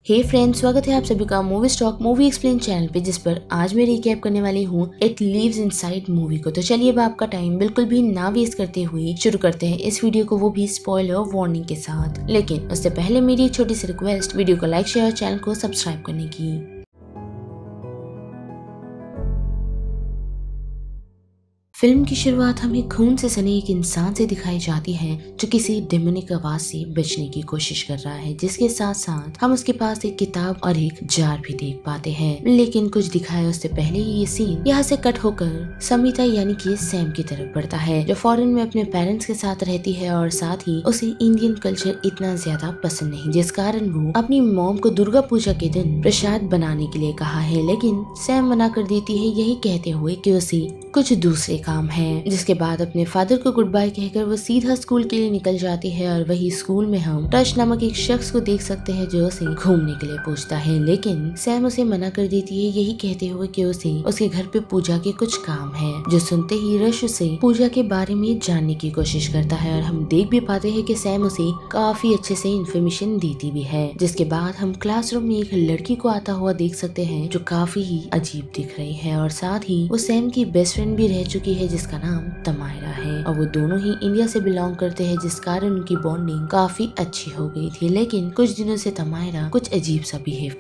हे friends, स्वागत है आप सभी का movie stock movie explain channel पे, जिस पर आज मैं रिकैप करने वाली हूँ इट लिव्स इनसाइड मूवी को। तो चलिए अब आपका टाइम बिल्कुल भी ना वेस्ट करते हुए शुरू करते हैं इस वीडियो को, वो भी स्पॉइलर वार्निंग के साथ। लेकिन उससे पहले मेरी एक छोटी सी रिक्वेस्ट, वीडियो को लाइक शेयर और चैनल को सब्सक्राइब करने की। फिल्म की शुरुआत हमें खून से सने एक इंसान से दिखाई जाती है जो किसी डेमोनिक आवाज से बचने की कोशिश कर रहा है, जिसके साथ साथ हम उसके पास एक किताब और एक जार भी देख पाते हैं। लेकिन कुछ दिखाए उससे पहले ही ये सीन यहाँ से कट होकर समिता यानी कि सैम की तरफ बढ़ता है, जो फॉरेन में अपने पेरेंट्स के साथ रहती है और साथ ही उसे इंडियन कल्चर इतना ज्यादा पसंद नहीं, जिस कारण वो अपनी मॉम को दुर्गा पूजा के दिन प्रसाद बनाने के लिए कहा है। लेकिन सैम मना कर देती है, यही कहते हुए कि उसे कुछ दूसरे काम है। जिसके बाद अपने फादर को गुड बाय कहकर वो सीधा स्कूल के लिए निकल जाती है और वही स्कूल में हम टच नामक एक शख्स को देख सकते हैं जो उसे घूमने के लिए पूछता है। लेकिन सैम उसे मना कर देती है, यही कहते हुए कि उसे उसके घर पे पूजा के कुछ काम है। जो सुनते ही रश उसे पूजा के बारे में जानने की कोशिश करता है और हम देख भी पाते हैं कि सैम उसे काफी अच्छे से इन्फॉर्मेशन देती भी है। जिसके बाद हम क्लासरूम में एक लड़की को आता हुआ देख सकते हैं जो काफी ही अजीब दिख रही है और साथ ही वो सैम की बेस्ट फ्रेंड भी रह चुकी है जिसका नाम तमायरा है, और वो दोनों ही इंडिया से बिलोंग करते हैं, जिस कारण उनकी बॉन्डिंग काफी अच्छी हो गई थी। लेकिन कुछ दिनों से तमायरा कुछ अजीब सा बिहेव,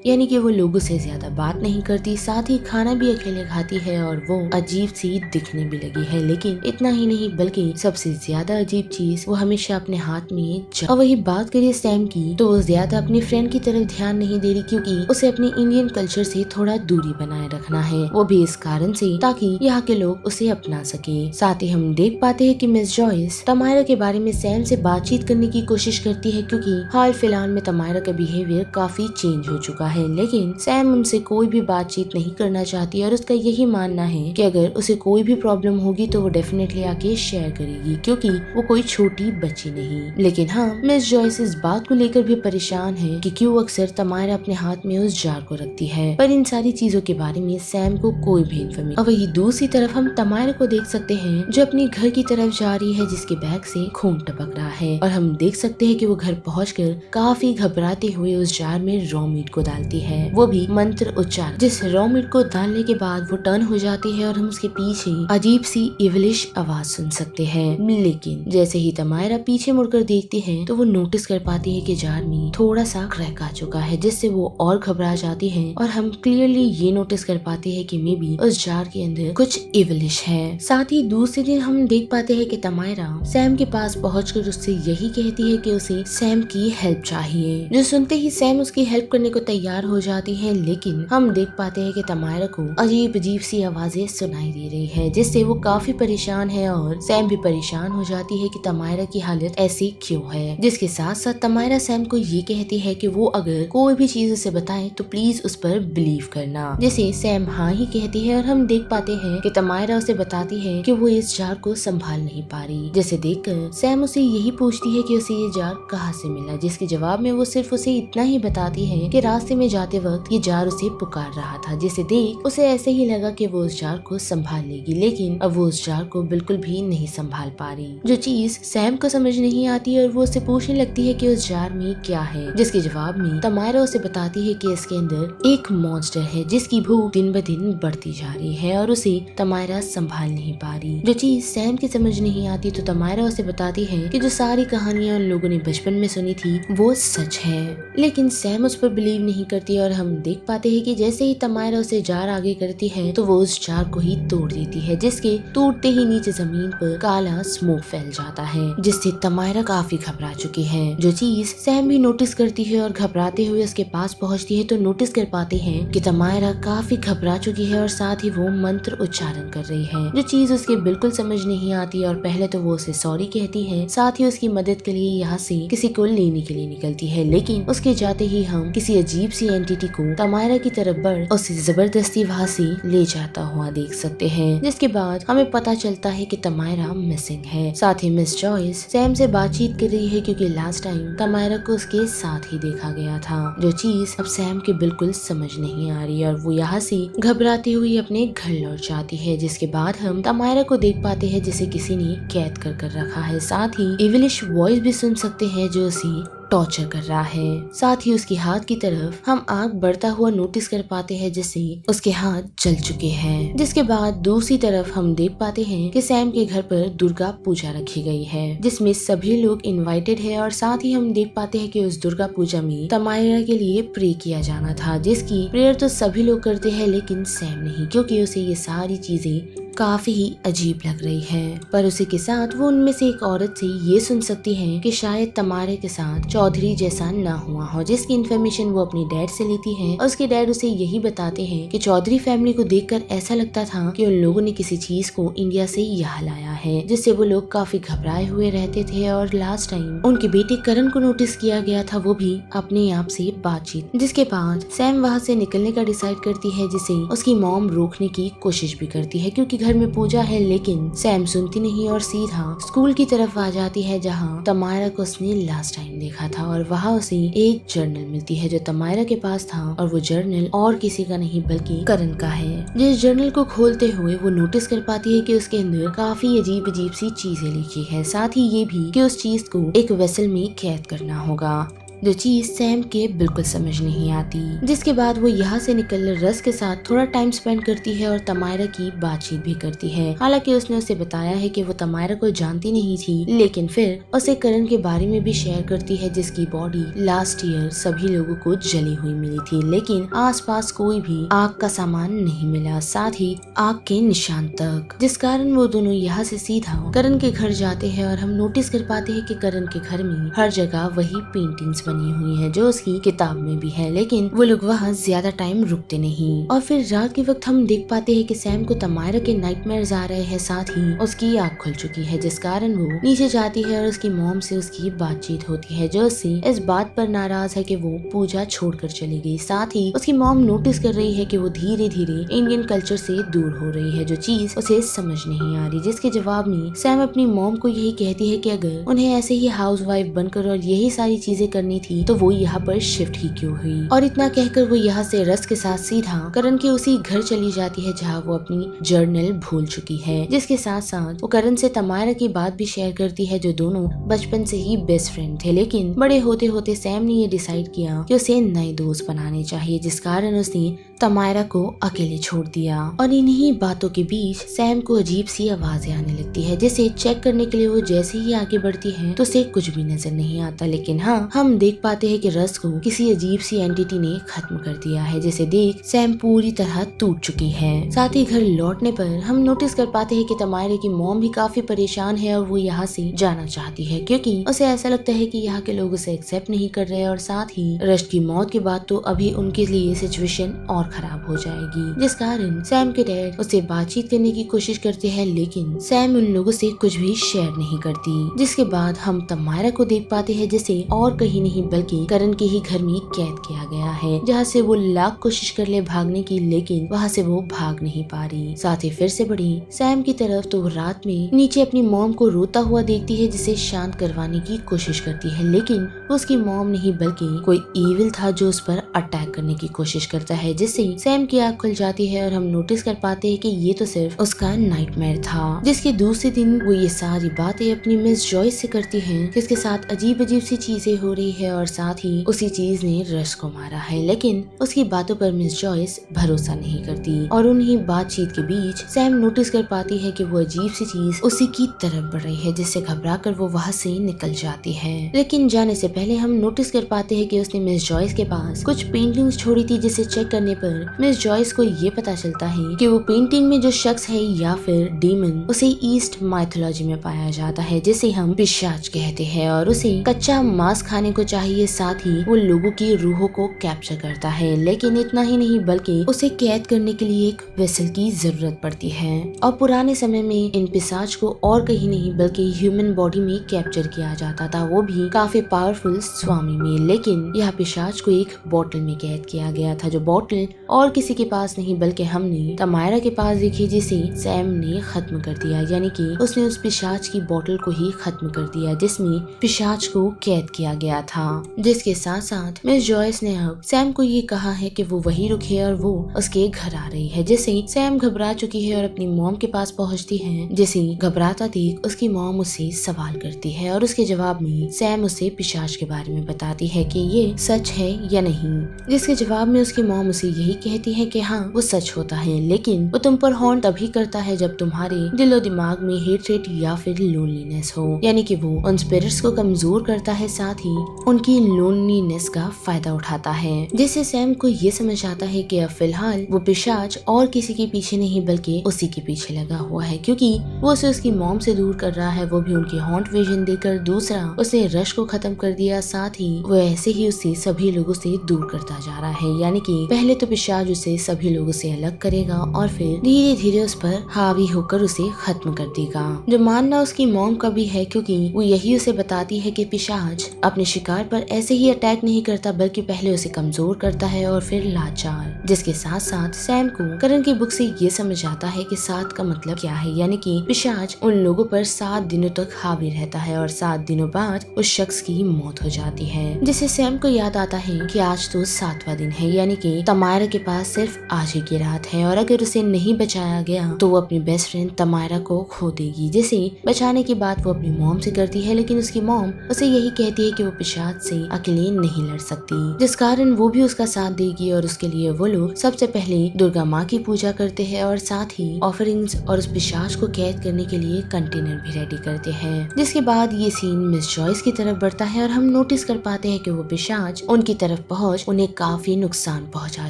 यानी कि वो लोगों से ज्यादा बात नहीं करती, साथ ही खाना भी अकेले खाती है और वो अजीब सी दिखने भी लगी है। लेकिन इतना ही नहीं, बल्कि सबसे ज्यादा अजीब चीज वो हमेशा अपने हाथ में और वही बात करिए सैम की, तो वो ज्यादा अपनी फ्रेंड की तरफ ध्यान नहीं दे रही, क्योंकि उसे अपने इंडियन कल्चर से थोड़ा दूरी बनाए रखना है, वो भी इस कारण से ताकि यहाँ के लोग उसे अपना सके। साथ ही हम देख पाते हैं कि मिस जॉयस तमायरा के बारे में सैम से बातचीत करने की कोशिश करती है, क्योंकि हाल फिलहाल में तमायरा का बिहेवियर काफी चेंज हो चुका है। लेकिन सैम उनसे कोई भी बातचीत नहीं करना चाहती और उसका यही मानना है कि अगर उसे कोई भी प्रॉब्लम होगी तो वो डेफिनेटली आके शेयर करेगी, क्योंकि वो कोई छोटी बच्ची नहीं। लेकिन हाँ, मिस जॉयस इस बात को लेकर भी परेशान है कि क्यों अक्सर तमायरा अपने हाथ में उस जार को रखती है, पर इन सारी चीजों के बारे में सैम को कोई भी इन्फॉर्मेशन। और वही दूसरी तरफ हम तमायरा को देख सकते हैं जो अपने घर की तरफ जा रही है, जिसके बैग से खून टपक रहा है, और हम देख सकते हैं कि वो घर पहुंचकर काफी घबराते हुए उस जार में रॉ मीट को डालती है, वो भी मंत्र उच्चार। जिस रॉ मीट को डालने के बाद वो टर्न हो जाती है और हम उसके पीछे अजीब सी इवलिश आवाज सुन सकते हैं। लेकिन जैसे ही तमायरा पीछे मुड़कर देखती है तो वो नोटिस कर पाती है कि जार में थोड़ा सा क्रैक आ चुका है, जिससे वो और घबरा जाती है और हम क्लियरली ये नोटिस कर पाते हैं कि मे बी उस जार के अंदर कुछ इवलिश है। साथ ही दूसरे दिन हम देख पाते हैं कि तमायरा सैम के पास पहुंचकर उससे यही कहती है कि उसे सैम की हेल्प चाहिए, जो सुनते ही सैम उसकी हेल्प करने को तैयार हो जाती है। लेकिन हम देख पाते हैं कि तमायरा को अजीब अजीब सी आवाजें सुनाई दे रही है, जिससे वो काफी परेशान है और सैम भी परेशान हो जाती है कि तमायरा की हालत ऐसी क्यों है। जिसके साथ साथ तमायरा सैम को ये कहती है कि वो अगर कोई भी चीज उसे बताए तो प्लीज उस पर बिलीव करना, जिसे सैम हाँ ही कहती है। और हम देख पाते हैं कि तमायरा उसे बताती है कि वो इस जार को संभाल नहीं पा रही, जिसे देखकर सैम उसे यही पूछती है कि उसे ये जार कहाँ से मिला, जिसके जवाब में वो सिर्फ उसे इतना ही बताती है कि रास्ते में जाते वक्त ये जार उसे पुकार रहा था, जिसे देख उसे ऐसे ही लगा कि वो उस जार को संभाल लेगी। लेकिन अब वो उस जार को बिल्कुल भी नहीं संभाल पा रही, जो चीज सैम को समझ नहीं आती और वो उससे पूछने लगती है कि उस जार में क्या है, जिसके जवाब में तमायरा उसे बताती है कि इसके अंदर एक मॉन्स्टर है जिसकी भूख दिन ब दिन बढ़ती जा रही है और उसे तमायरा संभाल नहीं पा रही, जो चीज सैम की समझ नहीं आती। तो तमायरा उसे बताती है कि जो सारी कहानियां उन लोगों ने बचपन में सुनी थी वो सच है। लेकिन सैम उस पर बिलीव नहीं करती और हम देख पाते हैं कि जैसे ही तमायरा उसे जार आगे करती है तो वो उस जार को ही तोड़ देती है, जिसके टूटते ही नीचे जमीन पर काला स्मोक फैल जाता है, जिससे तमायरा काफी घबरा चुकी है, जो चीज सैम भी नोटिस करती है और घबराते हुए उसके पास पहुंचती है तो नोटिस कर पाते हैं कि तमायरा काफी घबरा चुकी है और साथ ही वो मंत्र उच्चारण कर रही है, जो चीज उसके बिल्कुल समझ नहीं आती। और पहले तो वो उसे सॉरी कहती है, साथ ही उसकी मदद के लिए यहाँ से किसी को लेने के लिए निकलती है। लेकिन उसके जाते ही हम किसी अजीब सी एंटिटी को तमायरा की तरफ बढ़ उसे जबरदस्ती वहाँ से ले जाता हुआ देख सकते हैं, जिसके बाद हमें पता चलता है कि तमायरा मिसिंग है। साथ ही मिस जॉयस सैम से बातचीत कर रही है, क्योंकि लास्ट टाइम तमायरा को उसके साथ ही देखा गया था, जो चीज अब सैम के बिल्कुल समझ नहीं आ रही और वो यहाँ से घबराती हुई अपने घर लौट जाती है। जिसके बाद हम तमायरा को देख पाते हैं जिसे किसी ने कैद कर रखा है, साथ ही इवलिश वॉइस भी सुन सकते हैं जो उसे टॉर्चर कर रहा है। साथ ही उसके हाथ की तरफ हम आग बढ़ता हुआ नोटिस कर पाते हैं जिससे उसके हाथ जल चुके हैं। जिसके बाद दूसरी तरफ हम देख पाते हैं कि सैम के घर पर दुर्गा पूजा रखी गई है जिसमें सभी लोग इनवाइटेड है और साथ ही हम देख पाते हैं कि उस दुर्गा पूजा में तमायरा के लिए प्रे किया जाना था, जिसकी प्रेयर तो सभी लोग करते हैं लेकिन सैम नहीं, क्योंकि उसे ये सारी चीजें काफी ही अजीब लग रही है। पर उसी के साथ वो उनमें से एक औरत से ये सुन सकती है कि शायद तमारे के साथ चौधरी जैसा न हुआ हो, जिसकी इन्फॉर्मेशन वो अपने डैड से लेती है और उसके डैड उसे यही बताते हैं कि चौधरी फैमिली को देखकर ऐसा लगता था कि उन लोगों ने किसी चीज को इंडिया से यहाँ लाया है, जिससे वो लोग काफी घबराए हुए रहते थे। और लास्ट टाइम उनके बेटे करण को नोटिस किया गया था, वो भी अपने आप से बातचीत। जिसके बाद सैम वहाँ से निकलने का डिसाइड करती है, जिसे उसकी मॉम रोकने की कोशिश भी करती है क्योंकि घर में पूजा है, लेकिन सैम सुनती नहीं और सीधा स्कूल की तरफ आ जाती है जहाँ तमायरा को उसने लास्ट टाइम देखा था। और वहाँ उसे एक जर्नल मिलती है जो तमायरा के पास था और वो जर्नल और किसी का नहीं बल्कि करण का है। जिस जर्नल को खोलते हुए वो नोटिस कर पाती है कि उसके अंदर काफी अजीब अजीब सी चीजें लिखी है, साथ ही ये भी कि उस चीज को एक वेसल में कैद करना होगा, जो चीज सैम के बिल्कुल समझ नहीं आती। जिसके बाद वो यहाँ से निकल रस के साथ थोड़ा टाइम स्पेंड करती है और तमायरा की बातचीत भी करती है। हालांकि उसने उसे बताया है कि वो तमायरा को जानती नहीं थी, लेकिन फिर उसे करण के बारे में भी शेयर करती है जिसकी बॉडी लास्ट ईयर सभी लोगों को जली हुई मिली थी, लेकिन आसपास कोई भी आग का सामान नहीं मिला, साथ ही आग के निशान तक। जिस कारण वो दोनों यहाँ से सीधा करण के घर जाते हैं और हम नोटिस कर पाते हैं कि करण के घर में हर जगह वही पेंटिंग्स बनी हुई है जो उसकी किताब में भी है, लेकिन वो लोग वहाँ ज्यादा टाइम रुकते नहीं। और फिर रात के वक्त हम देख पाते हैं कि सैम को तमायरा के नाइटमेयर्स आ रहे हैं, साथ ही उसकी आँख खुल चुकी है, जिस कारण वो नीचे जाती है और उसकी मॉम से उसकी बातचीत होती है जो उससे इस बात पर नाराज है कि वो पूजा छोड़कर चली गई। साथ ही उसकी मॉम नोटिस कर रही है कि वो धीरे धीरे इंडियन कल्चर से दूर हो रही है, जो चीज उसे समझ नहीं आ रही। जिसके जवाब में सैम अपनी मॉम को यही कहती है कि अगर उन्हें ऐसे ही हाउसवाइफ बनकर और यही सारी चीजें करनी थी तो वो यहाँ पर शिफ्ट ही क्यों हुई। और इतना कहकर वो यहाँ से रस के साथ सीधा करण के उसी घर चली जाती है जहाँ वो अपनी जर्नल भूल चुकी है। जिसके साथ साथ वो करण से तमायरा की बात भी शेयर करती है, जो दोनों बचपन से ही बेस्ट फ्रेंड थे, लेकिन बड़े होते होते सैम ने ये डिसाइड किया कि उसे नए दोस्त बनाने चाहिए, जिस कारण उसने तमायरा को अकेले छोड़ दिया। और इन्हीं बातों के बीच सैम को अजीब सी आवाजें आने लगती है, जिसे चेक करने के लिए वो जैसे ही आगे बढ़ती है तो उसे कुछ भी नजर नहीं आता। लेकिन हाँ, हम देख पाते हैं कि रस को किसी अजीब सी एंटिटी ने खत्म कर दिया है, जिसे देख सैम पूरी तरह टूट चुकी है। साथ ही घर लौटने पर हम नोटिस कर पाते हैं कि तमायरा की मॉम भी काफी परेशान है और वो यहाँ से जाना चाहती है क्योंकि उसे ऐसा लगता है कि यहाँ के लोग उसे एक्सेप्ट नहीं कर रहे और साथ ही रश की मौत के बाद तो अभी उनके लिए सिचुएशन और खराब हो जाएगी। जिस कारण सैम के डैड उससे बातचीत करने की कोशिश करते हैं, लेकिन सैम उन लोगों से कुछ भी शेयर नहीं करती। जिसके बाद हम तमायरा को देख पाते हैं जिसे और कहीं नहीं बल्कि करण के ही घर में कैद किया गया है, जहाँ से वो लाख कोशिश कर ले भागने की, लेकिन वहाँ से वो भाग नहीं पा रही। साथ ही फिर से बढ़ी सैम की तरफ तो वो रात में नीचे अपनी मॉम को रोता हुआ देखती है, जिसे शांत करवाने की कोशिश करती है, लेकिन उसकी मॉम नहीं बल्कि कोई ईविल था जो उस पर अटैक करने की कोशिश करता है, जिससे सैम की आँख खुल जाती है और हम नोटिस कर पाते हैं कि ये तो सिर्फ उसका नाइटमेयर था। जिसके दूसरे दिन वो ये सारी बातें अपनी मिस जॉयस से करती है, जिसके साथ अजीब अजीब सी चीजें हो रही है और साथ ही उसी चीज ने रश को मारा है, लेकिन उसकी बातों पर मिस जॉयस भरोसा नहीं करती। और उन्हीं बातचीत के बीच सैम नोटिस कर पाती है कि वो अजीब सी चीज उसी की तरफ बढ़ रही है, जिससे घबराकर वो वहाँ से निकल जाती है। लेकिन जाने से पहले हम नोटिस कर पाते हैं कि उसने मिस जॉयस के पास कुछ पेंटिंग्स छोड़ी थी, जिसे चेक करने पर मिस जॉयस को ये पता चलता है कि वो पेंटिंग में जो शख्स है या फिर डीमन उसे ईस्ट माइथोलॉजी में पाया जाता है, जिसे हम पिशाच कहते हैं, और उसे कच्चा मांस खाने को चाहिए, साथ ही वो लोगों की रूहों को कैप्चर करता है। लेकिन इतना ही नहीं बल्कि उसे कैद करने के लिए एक वेसल की जरूरत पड़ती है। और पुराने समय में इन पिशाच को और कहीं नहीं बल्कि ह्यूमन बॉडी में कैप्चर किया जाता था, वो भी काफी पावरफुल स्वामी में। लेकिन यह पिशाच को एक बोतल में कैद किया गया था, जो बोतल और किसी के पास नहीं बल्कि हमने तमायरा के पास देखी, जिसे सैम ने खत्म कर दिया, यानी कि उसने उस पिशाच की बोतल को ही खत्म कर दिया जिसमें पिशाच को कैद किया गया था। जिसके साथ साथ मिस जॉयस ने अब सैम को ये कहा है कि वो वही रुके और वो उसके घर आ रही है, जिसे सैम घबरा चुकी है और अपनी मॉम के पास पहुंचती है, जिसे घबराता देख उसकी मॉम उससे सवाल करती है और उसके जवाब में सैम उसे पिशाच के बारे में बताती है कि ये सच है या नहीं। जिसके जवाब में उसकी मॉम उसे यही कहती है कि हाँ वो सच होता है, लेकिन वो तुम पर हॉन्ट तभी करता है जब तुम्हारे दिलो दिमाग में हेट्रेट या फिर लोनलीनेस हो, यानी कि वो उन स्पिरिट्स को कमजोर करता है, साथ ही उनकी लोनलीनेस का फायदा उठाता है। जिससे सैम को ये समझ आता है कि अब फिलहाल वो पिशाच और किसी के पीछे नहीं बल्कि उसी के पीछे लगा हुआ है, क्योंकि वो उसे उसकी मॉम से दूर कर रहा है, वो भी उनकी हॉन्ट विजन देकर। दूसरा, उसने रश को खत्म कर दिया, साथ ही वो ऐसे ही उसे सभी लोगों से दूर करता जा रहा है, यानी कि पहले तो पिशाच उसे सभी लोगों से अलग करेगा और फिर धीरे धीरे उस पर हावी होकर उसे खत्म कर देगा। जो मानना उसकी मॉम का भी है, क्योंकि वो यही उसे बताती है कि पिशाच अपने शिकार पर ऐसे ही अटैक नहीं करता बल्कि पहले उसे कमजोर करता है और फिर लाचार। जिसके साथ साथ सैम को करण की बुक से ये समझ आता है कि 7 का मतलब क्या है, यानी कि पिशाच उन लोगों पर 7 दिनों तक हावी रहता है और 7 दिनों बाद उस शख्स की मौत हो जाती है। जिससे सैम को याद आता है कि आज तो 7वां दिन है, यानी कि तमायरा के पास सिर्फ आज ही की रात है और अगर उसे नहीं बचाया गया तो वो अपनी बेस्ट फ्रेंड तमायरा को खो देगी। जिसे बचाने की बात वो अपनी मॉम से करती है, लेकिन उसकी मॉम उसे यही कहती है कि वो पिशाच से अकेले नहीं लड़ सकती, जिस कारण वो भी उसका साथ देगी और उसके लिए वो लोग सबसे पहले दुर्गा माँ की पूजा करते हैं और साथ ही ऑफरिंग्स और उस पिशाच को कैद करने के लिए कंटेनर भी रेडी करते हैं। जिसके बाद ये सीन मिस जॉयस की तरफ बढ़ता है और हम नोटिस कर पाते हैं कि वो पिशाच उनकी तरफ पहुंच उन्हें काफी नुकसान पहुंचा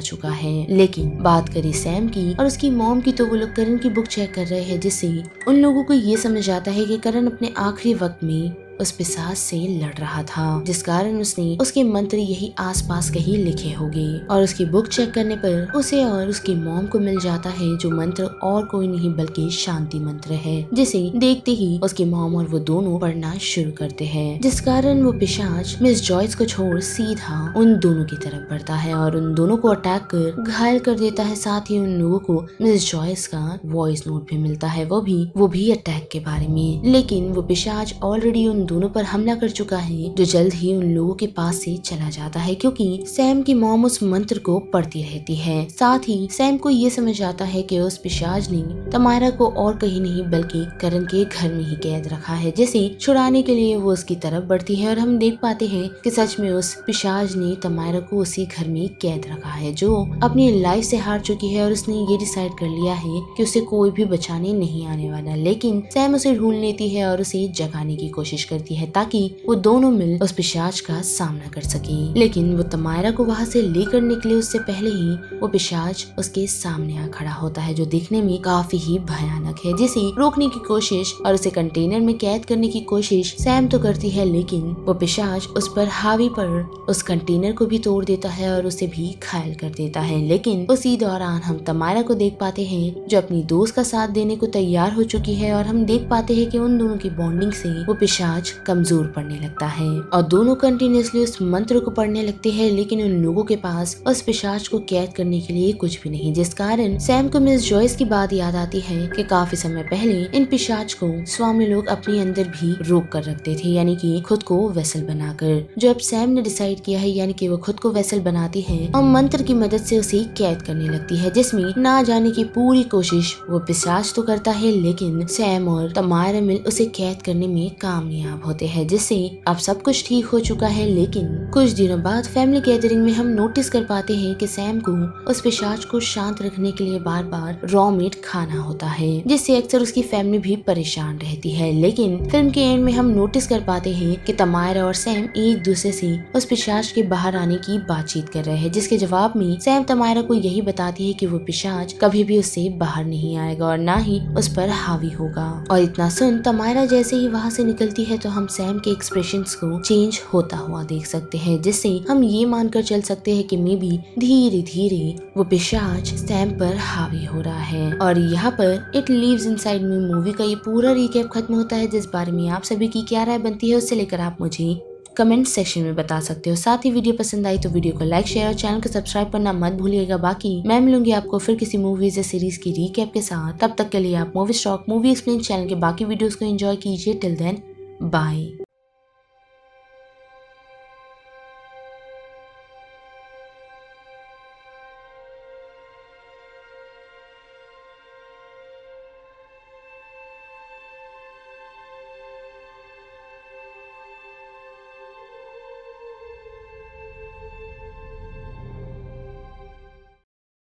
चुका है। लेकिन बात करें सैम की और उसकी मॉम की तो वो लोग करण की बुक चेक कर रहे हैं, जिससे उन लोगों को ये समझ आता है कि करण अपने आखिरी वक्त में उस पिशाच से लड़ रहा था, जिस कारण उसने उसके मंत्र यही आसपास कहीं लिखे होंगे और उसकी बुक चेक करने पर उसे और उसकी मॉम को मिल जाता है जो मंत्र और कोई नहीं बल्कि शांति मंत्र है, जिसे देखते ही उसकी मॉम और वो दोनों पढ़ना शुरू करते हैं, जिस कारण वो पिशाच मिस जॉयस को छोड़ सीधा उन दोनों की तरफ बढ़ता है और उन दोनों को अटैक कर घायल कर देता है। साथ ही उन लोगों को मिस जॉयस का वॉइस नोट भी मिलता है, वो भी अटैक के बारे में, लेकिन वो पिशाच ऑलरेडी उन दोनों पर हमला कर चुका है, जो जल्द ही उन लोगों के पास से चला जाता है, क्योंकि सैम की मॉम उस मंत्र को पढ़ती रहती है। साथ ही सैम को ये समझ आता है कि उस पिशाच ने तमायरा को और कहीं नहीं बल्कि करण के घर में ही कैद रखा है, जिसे छुड़ाने के लिए वो उसकी तरफ बढ़ती है और हम देख पाते हैं कि सच में उस पिशाच ने तमायरा को उसी घर में कैद रखा है, जो अपनी लाइफ से हार चुकी है और उसने ये डिसाइड कर लिया है कि उसे कोई भी बचाने नहीं आने वाला। लेकिन सैम उसे ढूंढ लेती है और उसे जगाने की कोशिश करती है ताकि वो दोनों मिल उस पिशाच का सामना कर सके। लेकिन वो तमायरा को वहाँ से लेकर निकले उससे पहले ही वो पिशाच उसके सामने आ खड़ा होता है, जो दिखने में काफी ही भयानक है, जिसे रोकने की कोशिश और उसे कंटेनर में कैद करने की कोशिश सैम तो करती है, लेकिन वो पिशाच उस पर हावी पर उस कंटेनर को भी तोड़ देता है और उसे भी घायल कर देता है। लेकिन उसी दौरान हम तमायरा को देख पाते हैं जो अपनी दोस्त का साथ देने को तैयार हो चुकी है और हम देख पाते हैं कि उन दोनों की बॉन्डिंग से वो पिशाच कमजोर पड़ने लगता है और दोनों कंटिन्यूअसली उस मंत्र को पढ़ने लगते हैं, लेकिन उन लोगों के पास उस पिशाच को कैद करने के लिए कुछ भी नहीं, जिस कारण सैम को मिस जॉयस की बात याद आती है कि काफी समय पहले इन पिशाच को स्वामी लोग अपने अंदर भी रोक कर रखते थे, यानी कि खुद को वेसल बनाकर, जो अब सैम ने डिसाइड किया है, यानी कि वो खुद को वेसल बनाती है और मंत्र की मदद से उसे कैद करने लगती है, जिसमें ना जाने की पूरी कोशिश वो पिशाच तो करता है, लेकिन सैम और तमायरा मिल उसे कैद करने में कामयाब होते हैं, जिससे अब सब कुछ ठीक हो चुका है। लेकिन कुछ दिनों बाद फैमिली गैदरिंग में हम नोटिस कर पाते हैं कि सैम को उस पिशाच को शांत रखने के लिए बार बार रॉ मीट खाना होता है, जिससे अक्सर उसकी फैमिली भी परेशान रहती है। लेकिन फिल्म के एंड में हम नोटिस कर पाते हैं कि तमायरा और सैम एक दूसरे से उस पिशाच के बाहर आने की बातचीत कर रहे हैं, जिसके जवाब में सैम तमायरा को यही बताती है कि वो पिशाच कभी भी उससे बाहर नहीं आएगा और ना ही उस पर हावी होगा। और इतना सुन तमायरा जैसे ही वहाँ से निकलती है तो हम सैम के एक्सप्रेशंस को चेंज होता हुआ देख सकते हैं, जिससे हम ये मानकर चल सकते हैं कि मे बी धीरे धीरे वो पिशाच सैम पर हावी हो रहा है। और यहाँ पर it lives inside me movie का ये पूरा रिकैप खत्म होता है, जिस बारे में आप सभी की क्या राय बनती है उससे लेकर आप मुझे कमेंट सेक्शन में बता सकते हो। साथ ही वीडियो पसंद आई तो वीडियो को लाइक, शेयर और चैनल को सब्सक्राइब करना मत भूलिएगा। बाकी मैं मिलूंगी आपको फिर किसी मूवीज या सीरीज की रीकैप के साथ। तब तक के लिए आप movie stock movie explain channel के बाकी वीडियोस को एंजॉय कीजिए। Till then bye.